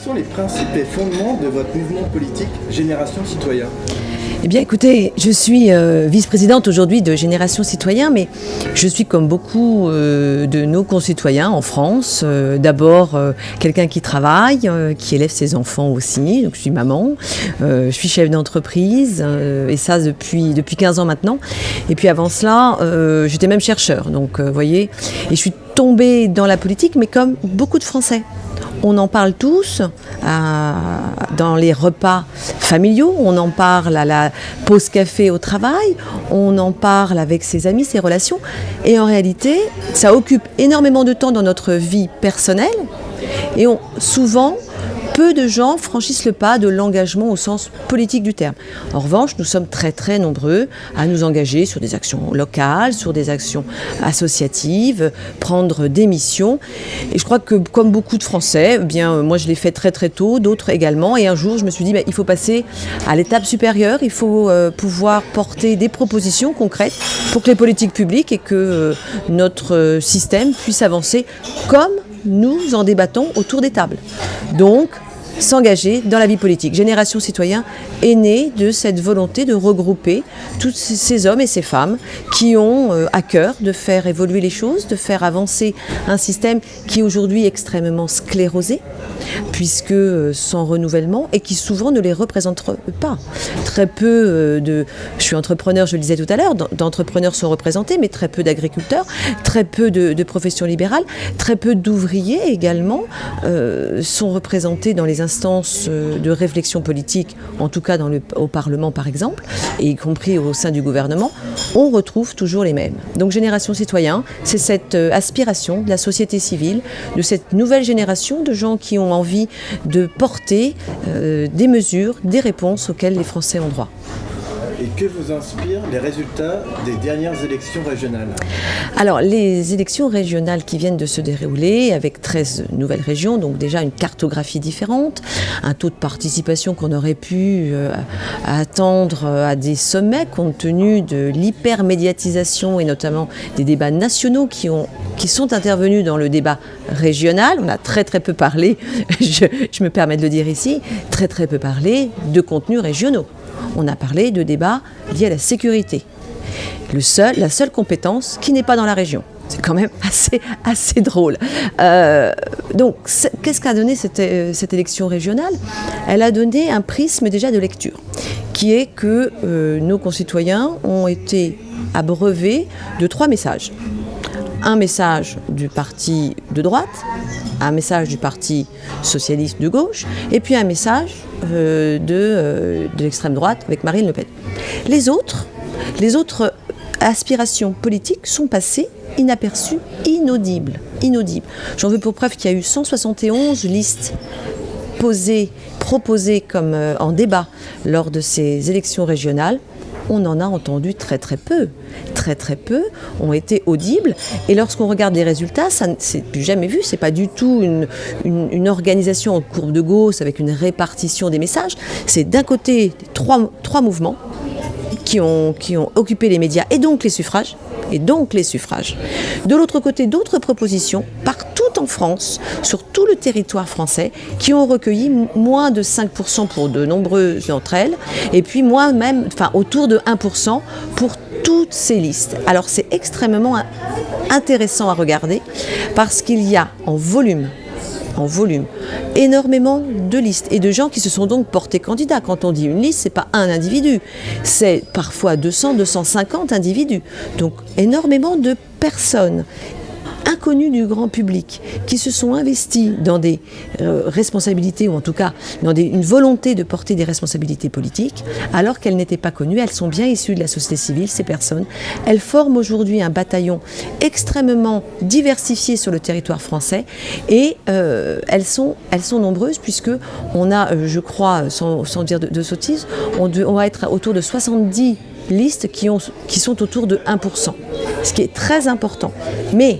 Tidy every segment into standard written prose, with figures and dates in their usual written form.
sont les principes et fondements de votre mouvement politique Génération Citoyen ? Eh bien écoutez, je suis vice-présidente aujourd'hui de Génération Citoyen, mais je suis comme beaucoup de nos concitoyens en France, d'abord quelqu'un qui travaille, qui élève ses enfants aussi, donc je suis maman, je suis chef d'entreprise, et ça depuis 15 ans maintenant, et puis avant cela, j'étais même chercheur, donc vous voyez, et je suis tombée dans la politique, mais comme beaucoup de Français. On en parle tous dans les repas familiaux, on en parle à la pause café au travail, on en parle avec ses amis, ses relations. Et en réalité, ça occupe énormément de temps dans notre vie personnelle. Et souvent, peu de gens franchissent le pas de l'engagement au sens politique du terme. En revanche, nous sommes très très nombreux à nous engager sur des actions locales, sur des actions associatives, prendre des missions. Et je crois que comme beaucoup de Français, eh bien, moi je l'ai fait très très tôt, d'autres également. Et un jour, je me suis dit, il faut passer à l'étape supérieure, il faut pouvoir porter des propositions concrètes pour que les politiques publiques et que notre système puisse avancer comme nous en débattons autour des tables. Donc, s'engager dans la vie politique. Génération Citoyen est née de cette volonté de regrouper tous ces hommes et ces femmes qui ont à cœur de faire évoluer les choses, de faire avancer un système qui aujourd'hui est extrêmement sclérosé, puisque sans renouvellement et qui souvent ne les représente pas. Très peu je suis entrepreneur, je le disais tout à l'heure, d'entrepreneurs sont représentés, mais très peu d'agriculteurs, très peu de professions libérales, très peu d'ouvriers également sont représentés dans les instances de réflexion politique, en tout cas au Parlement par exemple, et y compris au sein du gouvernement, on retrouve toujours les mêmes. Donc Génération Citoyen, c'est cette aspiration de la société civile, de cette nouvelle génération de gens qui ont envie de porter des mesures, des réponses auxquelles les Français ont droit. Et que vous inspirent les résultats des dernières élections régionales ? Alors, les élections régionales qui viennent de se dérouler avec 13 nouvelles régions, donc déjà une cartographie différente, un taux de participation qu'on aurait pu attendre à des sommets compte tenu de l'hypermédiatisation et notamment des débats nationaux qui sont intervenus dans le débat régional. On a très très peu parlé, je me permets de le dire ici, très très peu parlé de contenus régionaux. On a parlé de débats liés à la sécurité. La seule compétence qui n'est pas dans la région. C'est quand même assez drôle. Donc, qu'est-ce qu'a donné cette élection régionale ? Elle a donné un prisme déjà de lecture, qui est que nos concitoyens ont été abreuvés de 3 messages. Un message du parti de droite, un message du parti socialiste de gauche, et puis un message de l'extrême droite avec Marine Le Pen. Les autres aspirations politiques sont passées inaperçues, inaudibles. J'en veux pour preuve qu'il y a eu 171 listes proposées comme en débat lors de ces élections régionales. On en a entendu très très peu ont été audibles, et lorsqu'on regarde les résultats, ça c'est jamais vu, c'est pas du tout une organisation en courbe de Gauss avec une répartition des messages, c'est d'un côté trois mouvements qui ont occupé les médias et donc les suffrages. De l'autre côté, d'autres propositions, partout en France, sur tout le territoire français, qui ont recueilli moins de 5% pour de nombreuses d'entre elles, et puis autour de 1% pour toutes ces listes. Alors c'est extrêmement intéressant à regarder, parce qu'il y a en volume, énormément de listes et de gens qui se sont donc portés candidats. Quand on dit une liste, c'est pas un individu, c'est parfois 200, 250 individus. Donc énormément de personnes inconnues du grand public qui se sont investis dans des responsabilités, ou en tout cas dans une volonté de porter des responsabilités politiques, alors qu'elles n'étaient pas connues. Elles sont bien issues de la société civile, ces personnes. Elles forment aujourd'hui un bataillon extrêmement diversifié sur le territoire français, et elles sont nombreuses, puisque on a, je crois, sans dire de sottises, on va être autour de 70 listes qui sont autour de 1%, ce qui est très important. Mais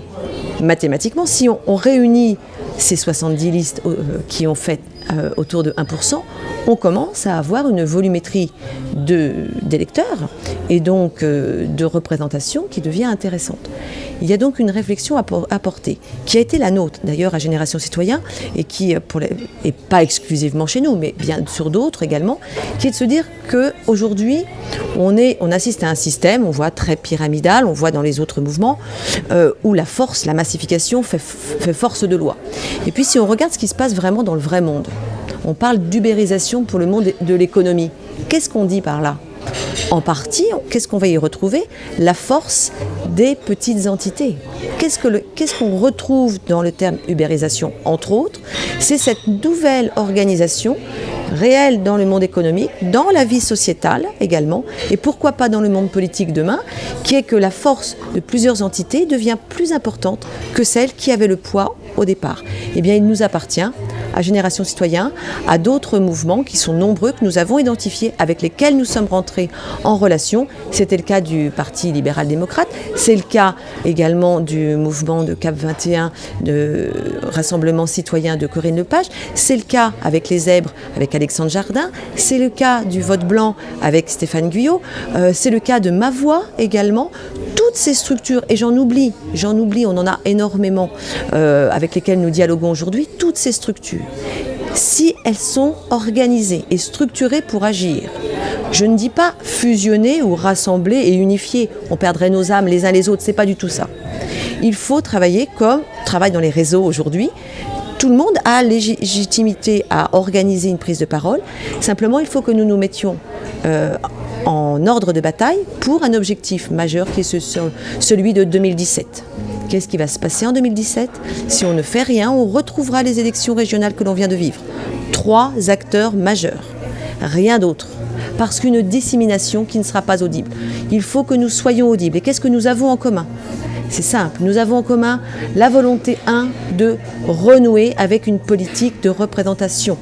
mathématiquement, si on réunit ces 70 listes qui ont fait autour de 1%, on commence à avoir une volumétrie d'électeurs et donc de représentation qui devient intéressante. Il y a donc une réflexion à porter, qui a été la nôtre d'ailleurs à Génération Citoyen, et qui, et pas exclusivement chez nous, mais bien sur d'autres également, qui est de se dire qu'aujourd'hui, on assiste à un système, on voit très pyramidal, on voit dans les autres mouvements, où la force, la massification fait force de loi. Et puis si on regarde ce qui se passe vraiment dans le vrai monde, on parle d'ubérisation pour le monde de l'économie. Qu'est-ce qu'on dit par là ? En partie, qu'est-ce qu'on va y retrouver ? La force des petites entités. Qu'est-ce qu'on retrouve dans le terme ubérisation ? Entre autres, c'est cette nouvelle organisation réelle dans le monde économique, dans la vie sociétale également, et pourquoi pas dans le monde politique demain, qui est que la force de plusieurs entités devient plus importante que celle qui avait le poids au départ. Eh bien, il nous appartient à Génération Citoyen, à d'autres mouvements qui sont nombreux, que nous avons identifiés, avec lesquels nous sommes rentrés en relation. C'était le cas du Parti libéral-démocrate, c'est le cas également du mouvement de CAP 21, de Rassemblement citoyen de Corinne Lepage, c'est le cas avec les Zèbres, avec Alexandre Jardin, c'est le cas du vote blanc avec Stéphane Guyot, c'est le cas de Ma Voix également. Toutes ces structures, et j'en oublie, on en a énormément avec lesquelles nous dialoguons aujourd'hui, toutes ces structures, si elles sont organisées et structurées pour agir, je ne dis pas fusionner ou rassembler et unifier, on perdrait nos âmes les uns les autres, c'est pas du tout ça. Il faut travailler comme on travaille dans les réseaux aujourd'hui. Tout le monde a légitimité à organiser une prise de parole, simplement il faut que nous nous mettions en ordre de bataille pour un objectif majeur qui est celui de 2017. Qu'est-ce qui va se passer en 2017 ? Si on ne fait rien, on retrouvera les élections régionales que l'on vient de vivre. 3 acteurs majeurs, rien d'autre. Parce qu'une dissémination qui ne sera pas audible. Il faut que nous soyons audibles. Et qu'est-ce que nous avons en commun ? C'est simple, nous avons en commun la volonté, de renouer avec une politique de représentation.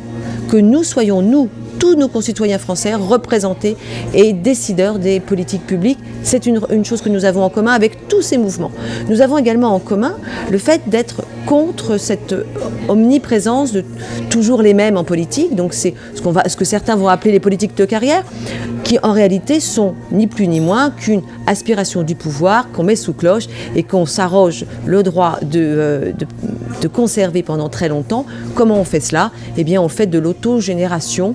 Que nous soyons, tous nos concitoyens français, représentés et décideurs des politiques publiques. C'est une chose que nous avons en commun avec tous ces mouvements. Nous avons également en commun le fait d'être contre cette omniprésence de toujours les mêmes en politique. Donc c'est ce que certains vont appeler les politiques de carrière, qui en réalité sont ni plus ni moins qu'une aspiration du pouvoir qu'on met sous cloche et qu'on s'arroge le droit de conserver pendant très longtemps. Comment on fait cela ? Eh bien, on fait de l'autogénération.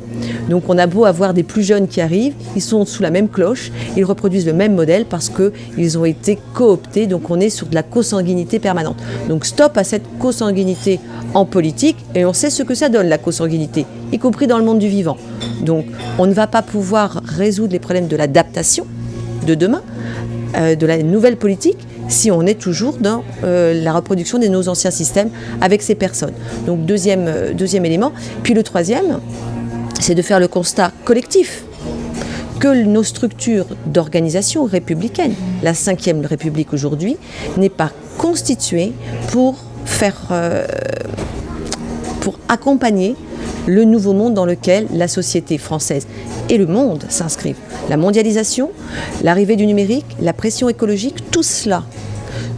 Donc, on a beau avoir des plus jeunes qui arrivent, ils sont sous la même cloche, ils reproduisent le même modèle parce qu'ils ont été cooptés. Donc, on est sur de la consanguinité permanente. Donc, stop à cette consanguinité en politique, et on sait ce que ça donne, la consanguinité, y compris dans le monde du vivant. Donc, on ne va pas pouvoir résoudre les problèmes de l'adaptation de demain, de la nouvelle politique, si on est toujours dans la reproduction de nos anciens systèmes avec ces personnes. Donc deuxième élément. Puis le troisième, c'est de faire le constat collectif que nos structures d'organisation républicaine, la 5e République aujourd'hui, n'est pas constituée pour accompagner le nouveau monde dans lequel la société française et le monde s'inscrivent. La mondialisation, l'arrivée du numérique, la pression écologique, tout cela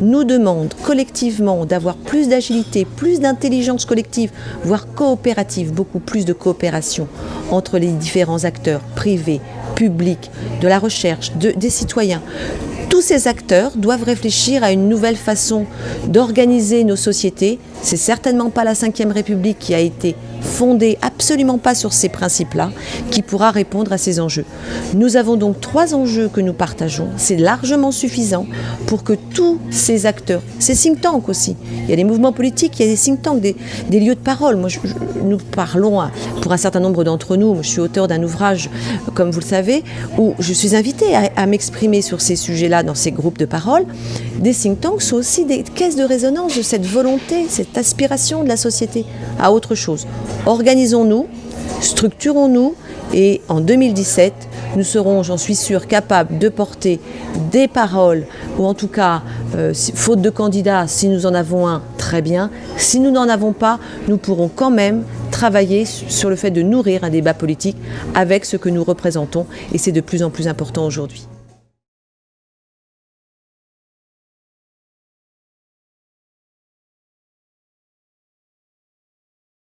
nous demande collectivement d'avoir plus d'agilité, plus d'intelligence collective, voire coopérative, beaucoup plus de coopération entre les différents acteurs privés, publics, de la recherche, des citoyens. Tous ces acteurs doivent réfléchir à une nouvelle façon d'organiser nos sociétés. C'est certainement pas la 5e République qui a été fondée absolument pas sur ces principes-là, qui pourra répondre à ces enjeux. Nous avons donc 3 enjeux que nous partageons. C'est largement suffisant pour que tous ces acteurs, ces think tanks aussi, il y a des mouvements politiques, il y a des think tanks, des lieux de parole. Moi, nous parlons pour un certain nombre d'entre nous. Je suis auteur d'un ouvrage, comme vous le savez, où je suis invitée à m'exprimer sur ces sujets-là dans ces groupes de parole. Des think tanks sont aussi des caisses de résonance de cette volonté, cette aspiration de la société à autre chose. Organisons-nous, structurons-nous, et en 2017, nous serons, j'en suis sûre, capables de porter des paroles, ou en tout cas, faute de candidats, si nous en avons un, très bien. Si nous n'en avons pas, nous pourrons quand même travailler sur le fait de nourrir un débat politique avec ce que nous représentons, et c'est de plus en plus important aujourd'hui.